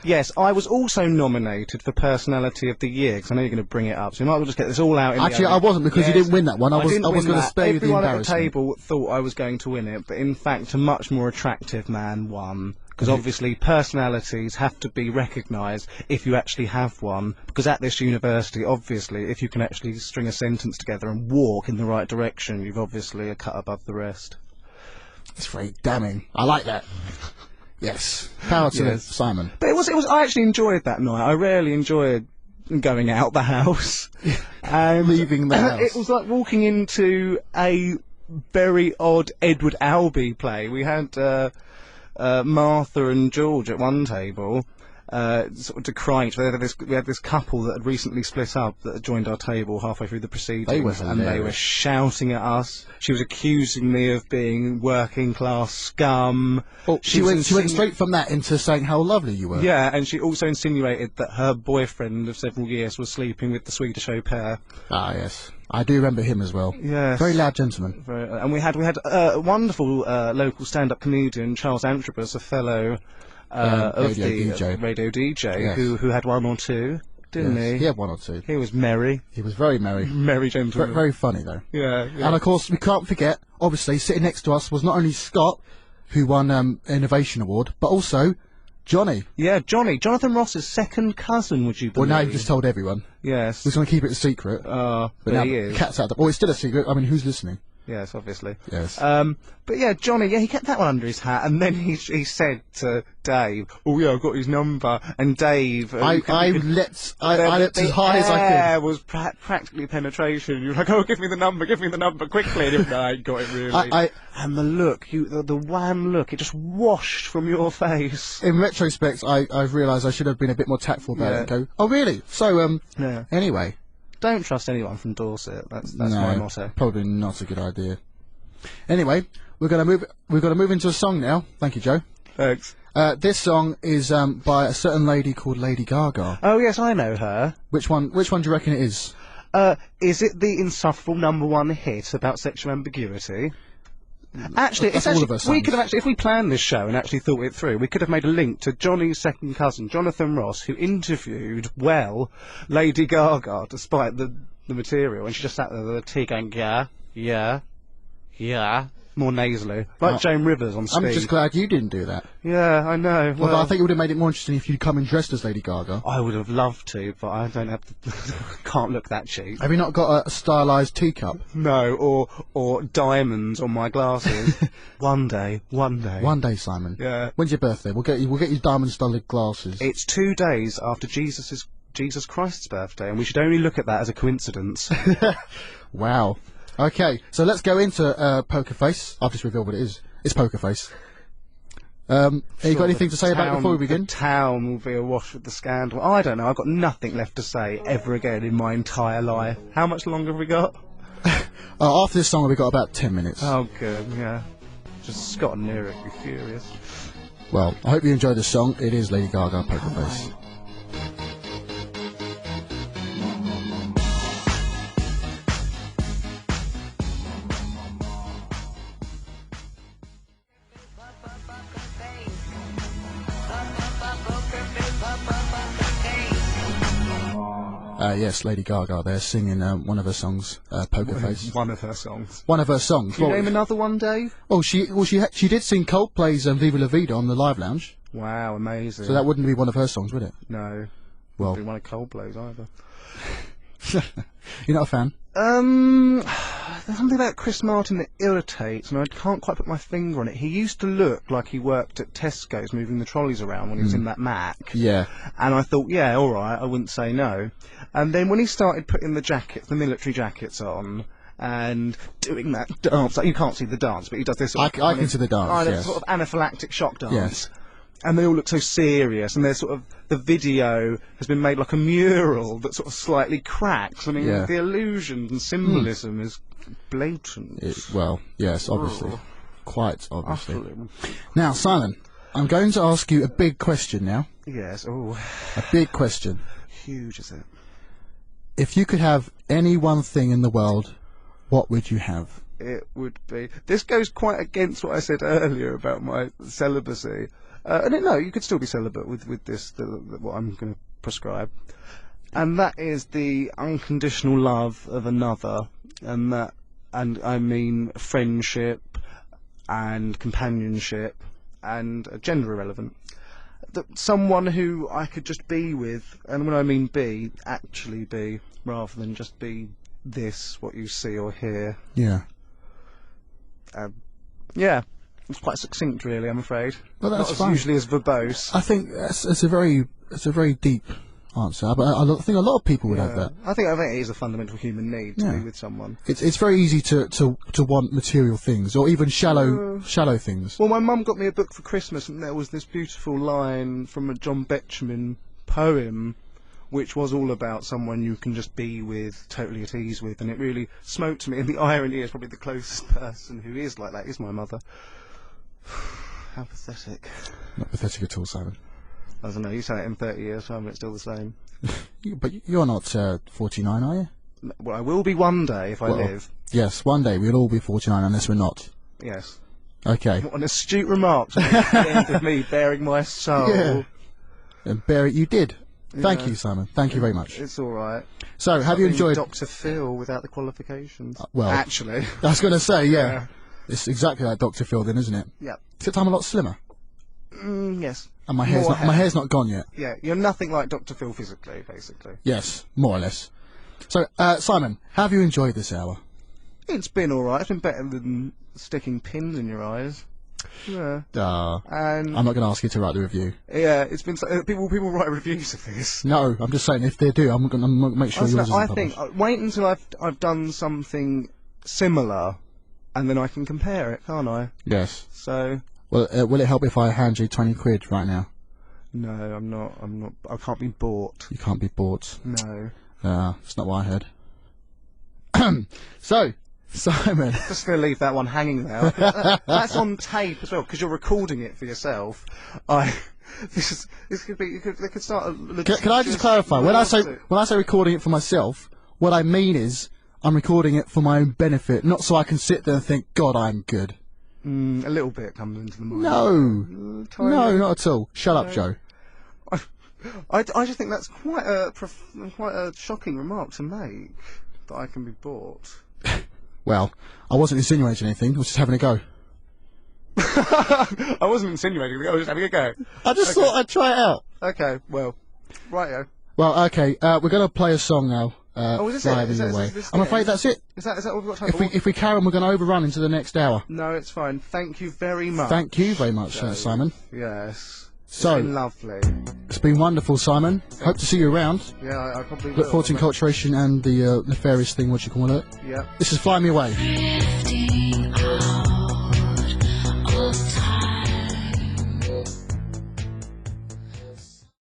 Yes, I was also nominated for Personality of the Year, because I know you're going to bring it up, so you might as well just get this all out. Actually, I wasn't, because you didn't win that one. I was going to spare you the embarrassment. Everyone at the table thought I was going to win it, but in fact a much more attractive man won. Because obviously personalities have to be recognised if you actually have one, because at this university, obviously, if you can actually string a sentence together and walk in the right direction, you've obviously a cut above the rest. It's very damning. I like that. Yes. Power to Simon. But it was. I actually enjoyed that night. I rarely enjoyed going out the house and leaving the house. It was like walking into a very odd Edward Albee play. We had Martha and George at one table, sort of decrying each other. We had this couple that had recently split up that had joined our table halfway through the proceedings, they were shouting at us. She was accusing me of being working class scum. Oh, she went straight from that into saying how lovely you were. Yeah, and she also insinuated that her boyfriend of several years was sleeping with the Swedish au pair. Ah, yes. I do remember him as well. Yes. Very loud gentleman. And we had a wonderful local stand-up comedian, Charles Antrobus, a fellow of the radio DJ, yes. who had one or two, didn't he? He had one or two. He was merry. He was very merry. Merry gentleman. Very funny, though. Yeah. And, of course, we can't forget, obviously, sitting next to us was not only Scott, who won Innovation Award, but also Johnny. Yeah, Johnny. Jonathan Ross's second cousin, would you believe? Well, now you've just told everyone. Yes. We're going to keep it a secret. But now he is. Cat's out the... Well, it's still a secret. I mean, who's listening? Yes, obviously. Yes. But yeah, Johnny, he kept that one under his hat, and then he said to Dave, "Oh yeah, I've got his number." And Dave, I leapt as high as I could. The air was practically penetration. You're like, "Oh, give me the number, quickly!" And no, I got it really. And the look, the wan look, it just washed from your face. In retrospect, I've realised I should have been a bit more tactful about it and go, "Oh really?" So anyway. Don't trust anyone from Dorset. That's my motto. Probably not a good idea. Anyway, we're going to move into a song now. Thank you, Joe. Thanks. This song is by a certain lady called Lady Gaga. Oh yes, I know her. Which one do you reckon it is? Is it the insufferable #1 hit about sexual ambiguity? Actually, we could have if we planned this show and actually thought it through, we could have made a link to Johnny's second cousin, Jonathan Ross, who interviewed, Lady Gaga, despite the material, and she just sat there with a tea going, yeah, more nasally, like Joan Rivers on Speed. I'm just glad you didn't do that. Yeah, I know. Well, I think it would have made it more interesting if you'd come in dressed as Lady Gaga. I would have loved to, but I don't have can't look that cheap. Have you not got a stylised teacup? No, or diamonds on my glasses. One day. One day, Simon. Yeah. When's your birthday? We'll get you diamond-studded glasses. It's 2 days after Jesus Christ's birthday, and we should only look at that as a coincidence. Wow. Okay, so let's go into Poker Face. I've just revealed what it is. It's Poker Face. Have you got anything to say about it before we begin? The town will be awash with the scandal. I don't know. I've got nothing left to say ever again in my entire life. How much longer have we got? After this song, we've got about 10 minutes. Oh, good, yeah. Just Scott and Nero would be furious. Well, I hope you enjoyed the song. It is Lady Gaga, Poker Face. Yes, Lady Gaga there singing one of her songs, Poker Face. One of her songs. One of her songs. Can you name another one, Dave? Oh, she did sing Coldplay's Viva La Vida on the Live Lounge. Wow, amazing. So that wouldn't be one of her songs, would it? No. Well, wouldn't be one of Coldplay's either. You're not a fan? There's something about Chris Martin that irritates, and I can't quite put my finger on it. He used to look like he worked at Tesco's moving the trolleys around when he was in that Mac. Yeah. And I thought, yeah, all right, I wouldn't say no. And then when he started putting the military jackets on, and doing that dance, like, you can't see the dance, but he does this. I can see the dance, yes. Sort of anaphylactic shock dance. Yes. And they all look so serious, and they're sort of, the video has been made like a mural that sort of slightly cracks. I mean, the illusion and symbolism is blatant. Well, yes, obviously. Quite obviously. Now, Simon, I'm going to ask you a big question now. Yes, oh. A big question. Huge, is it? If you could have any one thing in the world, what would you have? it would be. This goes quite against what I said earlier about my celibacy. No, you could still be celibate with this, what I'm going to prescribe. And that is the unconditional love of another, and I mean friendship and companionship and gender irrelevant. Someone who I could just be with, and when I mean be, actually be, rather than just be this, what you see or hear. Yeah. Yeah, it's quite succinct, really. I'm afraid. Well, that's not fine. usually as verbose. I think it's a very deep answer, but I think a lot of people would have that. I think it is a fundamental human need to be with someone. It's very easy to want material things, or even shallow things. Well, my mum got me a book for Christmas, and there was this beautiful line from a John Betjeman poem, which was all about someone you can just be with, totally at ease with, and it really smote to me. And the irony is, probably the closest person who is like that is my mother. How pathetic. Not pathetic at all, Simon. I don't know, you say it in 30 years' time and it's still the same. But you're not 49, are you? Well, I will be one day if I live. Yes, one day we'll all be 49 unless we're not. Yes. Okay. What an astute remark to the end of me bearing my soul. Yeah. And Barry, you did. Thank you, Simon. Thank you very much. It's all right. So, have you enjoyed Dr. Phil without the qualifications? Well, actually, I was going to say, yeah. It's exactly like Dr. Phil, then, isn't it? Yeah. Except I'm a lot slimmer. Yes. And my hair's not gone yet. Yeah, you're nothing like Dr. Phil physically, basically. Yes, more or less. So, Simon, have you enjoyed this hour? It's been all right. It's been better than sticking pins in your eyes. Yeah. And I'm not going to ask you to write the review. Yeah, it's been people write reviews of this. No, I'm just saying if they do, I'm going to make sure yours isn't published. I think wait until I've done something similar, and then I can compare it, can't I? Yes. So. Well, will it help if I hand you 20 quid right now? No, I'm not. I can't be bought. You can't be bought. No. It's not what I heard. So, Simon. Just going to leave that one hanging there. That's on tape as well, because you're recording it for yourself. This could be. They could start. Can I just clarify? When I say recording it for myself, what I mean is I'm recording it for my own benefit, not so I can sit there and think, God, I'm good. A little bit comes into the mind. No, not at all. Shut up, Joe. I just think that's quite a shocking remark to make, that I can be bought. Well, I wasn't insinuating anything. I was just having a go. I wasn't insinuating. I was just having a go. I just thought I'd try it out. Okay, well, righto. Well, okay. We're going to play a song now. Is this I'm afraid that's it. Is that what we've got time for? If we carry on, we're going to overrun into the next hour. No, it's fine. Thank you very much. Thank you very much, Simon. Yes. So, it's been lovely. It's been wonderful, Simon. Hope to see you around. Yeah, I probably will. Look forward to Enculturation and the nefarious thing, what you call it. Yeah. This is Fly Me Away.